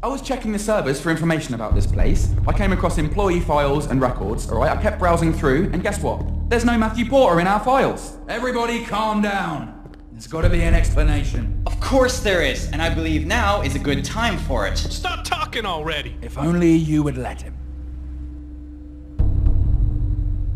I was checking the servers for information about this place. I came across employee files and records, alright? I kept browsing through, and guess what? There's no Matthew Porter in our files. Everybody calm down. There's gotta be an explanation. Of course there is, and I believe now is a good time for it. Stop talking already! If only you would let him.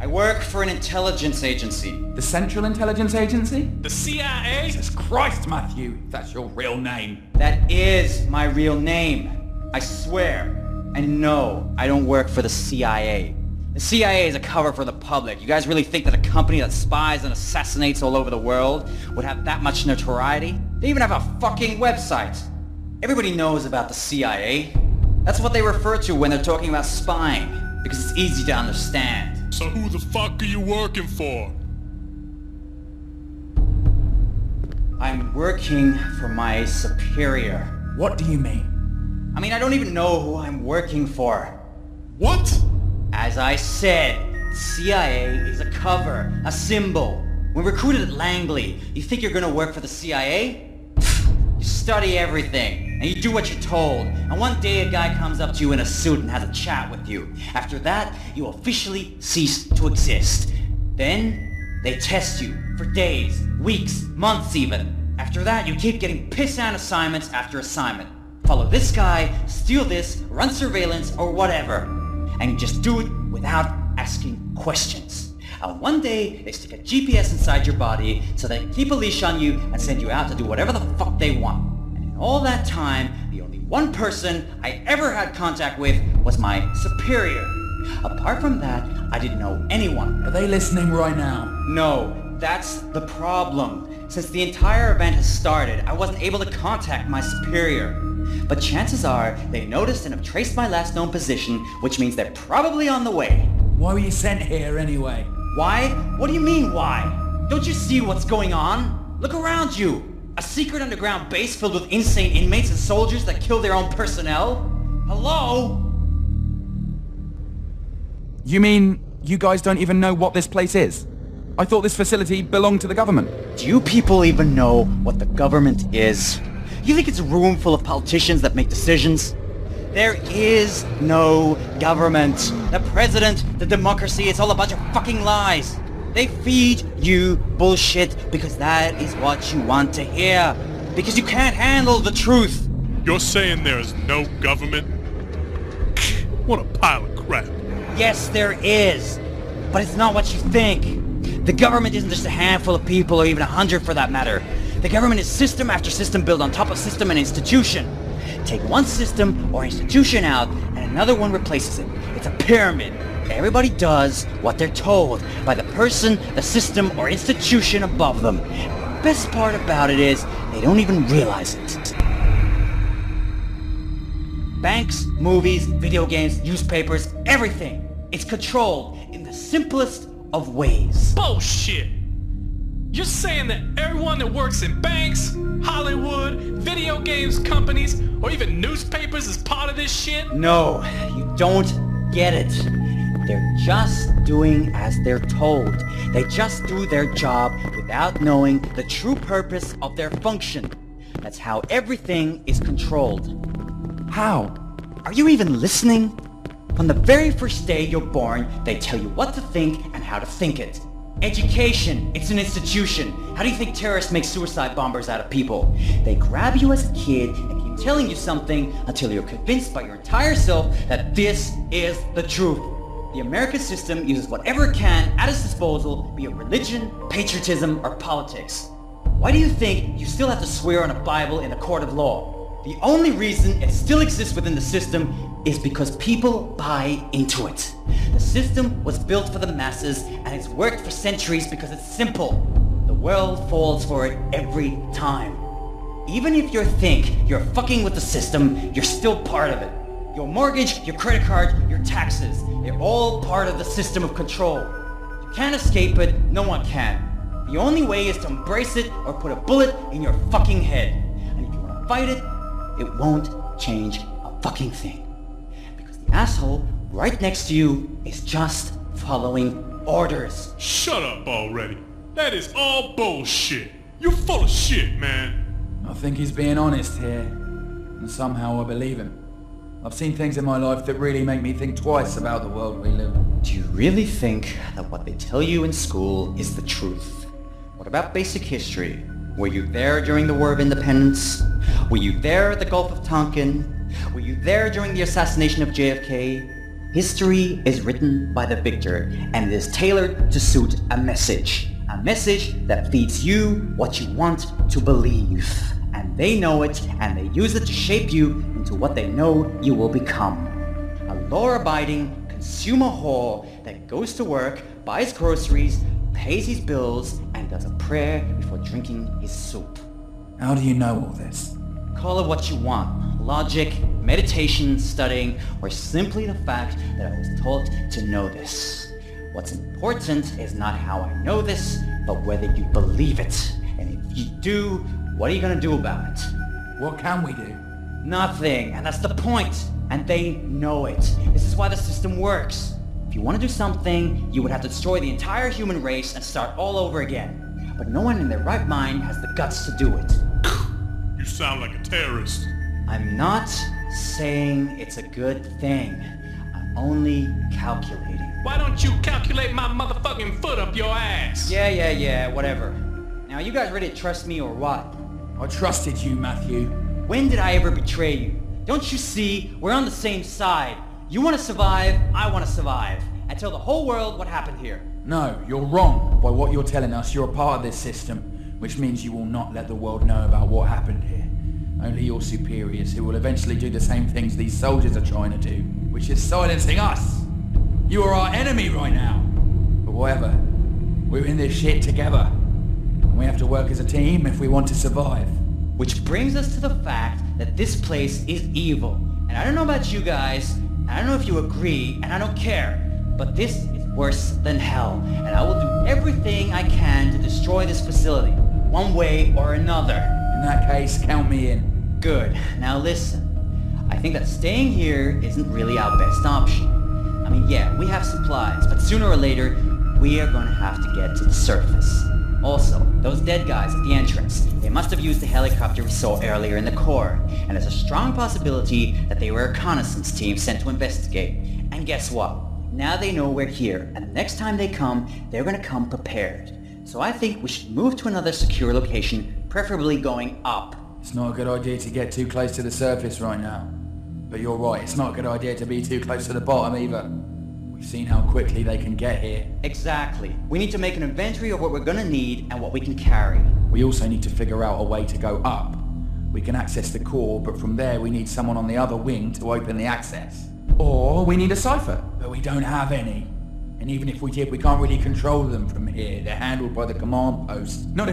I work for an intelligence agency. The Central Intelligence Agency? The CIA? Jesus Christ, Matthew, that's your real name. That is my real name. I swear. And no, I don't work for the CIA. The CIA is a cover for the public. You guys really think that a company that spies and assassinates all over the world would have that much notoriety? They even have a fucking website. Everybody knows about the CIA. That's what they refer to when they're talking about spying, because it's easy to understand. So who the fuck are you working for? I'm working for my superior. What do you mean? I mean, I don't even know who I'm working for. What? As I said, the CIA is a cover, a symbol. When recruited at Langley, you think you're gonna work for the CIA? You study everything, and you do what you're told. And one day a guy comes up to you in a suit and has a chat with you. After that, you officially cease to exist. Then, they test you for days, weeks, months even. After that, you keep getting piss-down assignments after assignment. Follow this guy, steal this, run surveillance, or whatever. And you just do it without asking questions. And one day, they stick a GPS inside your body so they keep a leash on you and send you out to do whatever the fuck they want. And in all that time, the only one person I ever had contact with was my superior. Apart from that, I didn't know anyone. Are they listening right now? No, that's the problem. Since the entire event has started, I wasn't able to contact my superior. But chances are, they noticed and have traced my last known position, which means they're probably on the way. Why were you sent here anyway? Why? What do you mean, why? Don't you see what's going on? Look around you! A secret underground base filled with insane inmates and soldiers that kill their own personnel? Hello? You mean you guys don't even know what this place is? I thought this facility belonged to the government. Do you people even know what the government is? You think it's a room full of politicians that make decisions? There is no government. The president, the democracy, it's all a bunch of fucking lies. They feed you bullshit because that is what you want to hear. Because you can't handle the truth. You're saying there is no government? What a pile of crap. Yes, there is. But it's not what you think. The government isn't just a handful of people, or even 100 for that matter. The government is system after system built on top of system and institution. Take one system or institution out, and another one replaces it. It's a pyramid. Everybody does what they're told by the person, the system, or institution above them. And the best part about it is, they don't even realize it. Banks, movies, video games, newspapers, everything. It's controlled in the simplest of ways. Bullshit! You're saying that everyone that works in banks, Hollywood, video games companies, or even newspapers is part of this shit? No, you don't get it. They're just doing as they're told. They just do their job without knowing the true purpose of their function. That's how everything is controlled. How? Are you even listening? From the very first day you're born, they tell you what to think and how to think it. Education, it's an institution. How do you think terrorists make suicide bombers out of people? They grab you as a kid and keep telling you something until you're convinced by your entire self that this is the truth. The American system uses whatever it can at its disposal, be it religion, patriotism, or politics. Why do you think you still have to swear on a Bible in a court of law? The only reason it still exists within the system is because people buy into it. The system was built for the masses and it's worked for centuries because it's simple. The world falls for it every time. Even if you think you're fucking with the system, you're still part of it. Your mortgage, your credit card, your taxes, they're all part of the system of control. You can't escape it, no one can. The only way is to embrace it or put a bullet in your fucking head. And if you want to fight it, it won't change a fucking thing. Because the asshole right next to you is just following orders. Shut up already. That is all bullshit. You're full of shit, man. I think he's being honest here, and somehow I believe him. I've seen things in my life that really make me think twice about the world we live in. Do you really think that what they tell you in school is the truth? What about basic history? Were you there during the War of Independence? Were you there at the Gulf of Tonkin? Were you there during the assassination of JFK? History is written by the victor, and it is tailored to suit a message. A message that feeds you what you want to believe. And they know it, and they use it to shape you into what they know you will become. A law-abiding consumer whore that goes to work, buys groceries, pays his bills, and does a prayer before drinking his soup. How do you know all this? Call it what you want. Logic, meditation, studying, or simply the fact that I was taught to know this. What's important is not how I know this, but whether you believe it. And if you do, what are you gonna do about it? What can we do? Nothing, and that's the point. And they know it. This is why the system works. If you want to do something, you would have to destroy the entire human race and start all over again. But no one in their right mind has the guts to do it. You sound like a terrorist. I'm not saying it's a good thing. I'm only calculating. Why don't you calculate my motherfucking foot up your ass? Yeah, whatever. Now you guys ready to trust me or what? I trusted you, Matthew. When did I ever betray you? Don't you see? We're on the same side. You want to survive, I want to survive. And tell the whole world what happened here. No, you're wrong. By what you're telling us, you're a part of this system, which means you will not let the world know about what happened here. Only your superiors, who will eventually do the same things these soldiers are trying to do, which is silencing us. You are our enemy right now. But whatever, we're in this shit together. And we have to work as a team if we want to survive. Which brings us to the fact that this place is evil. And I don't know about you guys, I don't know if you agree, and I don't care, but this is worse than hell, and I will do everything I can to destroy this facility, one way or another. In that case, count me in. Good. Now listen. I think that staying here isn't really our best option. I mean, yeah, we have supplies, but sooner or later, we are going to have to get to the surface. Also, those dead guys at the entrance, they must have used the helicopter we saw earlier in the core, and there's a strong possibility that they were a reconnaissance team sent to investigate. And guess what? Now they know we're here, and the next time they come, they're gonna come prepared. So I think we should move to another secure location, preferably going up. It's not a good idea to get too close to the surface right now. But you're right, it's not a good idea to be too close to the bottom either. We've seen how quickly they can get here. Exactly. We need to make an inventory of what we're gonna need and what we can carry. We also need to figure out a way to go up. We can access the core, but from there we need someone on the other wing to open the access. Or we need a cipher, but we don't have any. And even if we did, we can't really control them from here. They're handled by the command post. Not